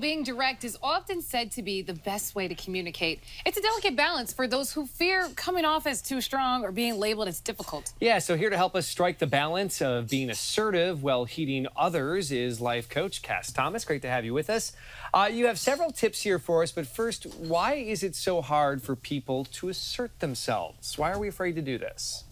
being direct is often said to be the best way to communicate. It's a delicate balance for those who fear coming off as too strong or being labeled as difficult. Yeah, so here to help us strike the balance of being assertive while heeding others is life coach Kass Thomas. Great to have you with us. You have several tips here for us, but first, why is it so hard for people to assert themselves? Why are we afraid to do this?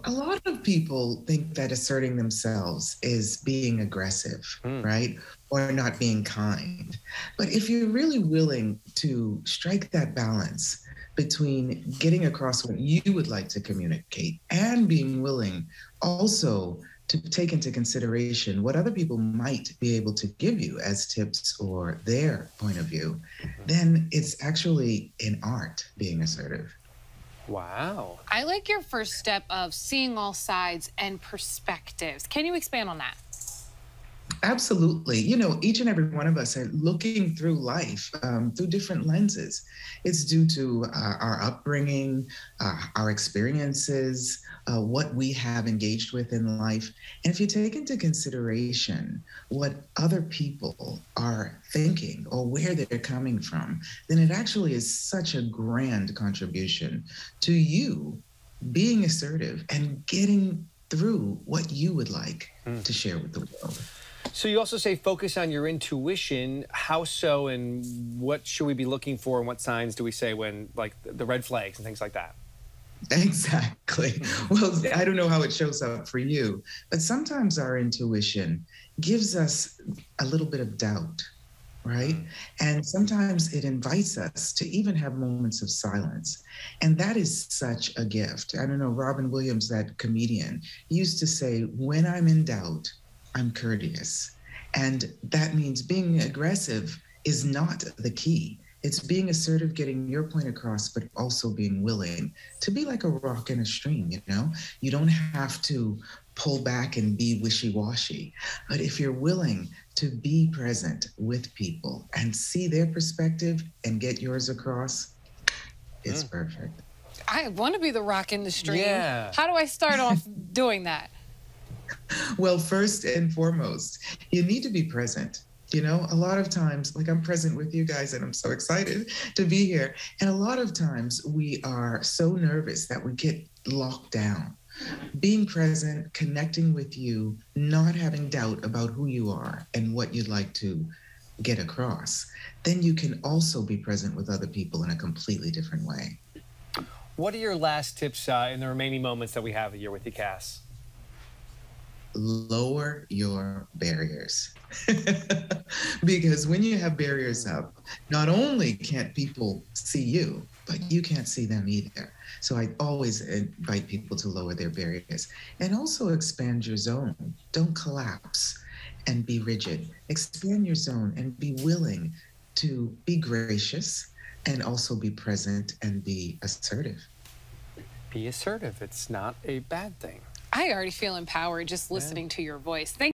A lot of people think that asserting themselves is being aggressive, right? Or not being kind. But if you're really willing to strike that balance between getting across what you would like to communicate and being willing also to take into consideration what other people might be able to give you as tips or their point of view, then it's actually an art being assertive. Wow. I like your first step of seeing all sides and perspectives. Can you expand on that? Absolutely. You know, each and every one of us are looking through life through different lenses. It's due to our upbringing, our experiences, what we have engaged with in life. And if you take into consideration what other people are thinking or where they're coming from, then it actually is such a grand contribution to you being assertive and getting through what you would like to share with the world. So you also say focus on your intuition. How so, and what should we be looking for, and what signs do we say when, like, the red flags and things like that? Exactly. Well, I don't know how it shows up for you, but sometimes our intuition gives us a little bit of doubt, right? And sometimes it invites us to even have moments of silence. And that is such a gift. I don't know, Robin Williams, that comedian, used to say, when I'm in doubt, I'm courteous. And that means being aggressive is not the key. It's being assertive, getting your point across, but also being willing to be like a rock in a stream, you know? You don't have to pull back and be wishy-washy. But if you're willing to be present with people and see their perspective and get yours across, it's perfect. I want to be the rock in the stream. Yeah. How do I start off doing that? Well, first and foremost, you need to be present. You know, a lot of times, like, I'm present with you guys and I'm so excited to be here. And a lot of times we are so nervous that we get locked down. Being present, connecting with you, not having doubt about who you are and what you'd like to get across, then you can also be present with other people in a completely different way. What are your last tips in the remaining moments that we have here with you, Kass? Lower your barriers. Because when you have barriers up, not only can't people see you, but you can't see them either. So I always invite people to lower their barriers and also expand your zone. Don't collapse and be rigid. Expand your zone and be willing to be gracious and also be present and be assertive. Be assertive. It's not a bad thing. I already feel empowered just listening to your voice. Thank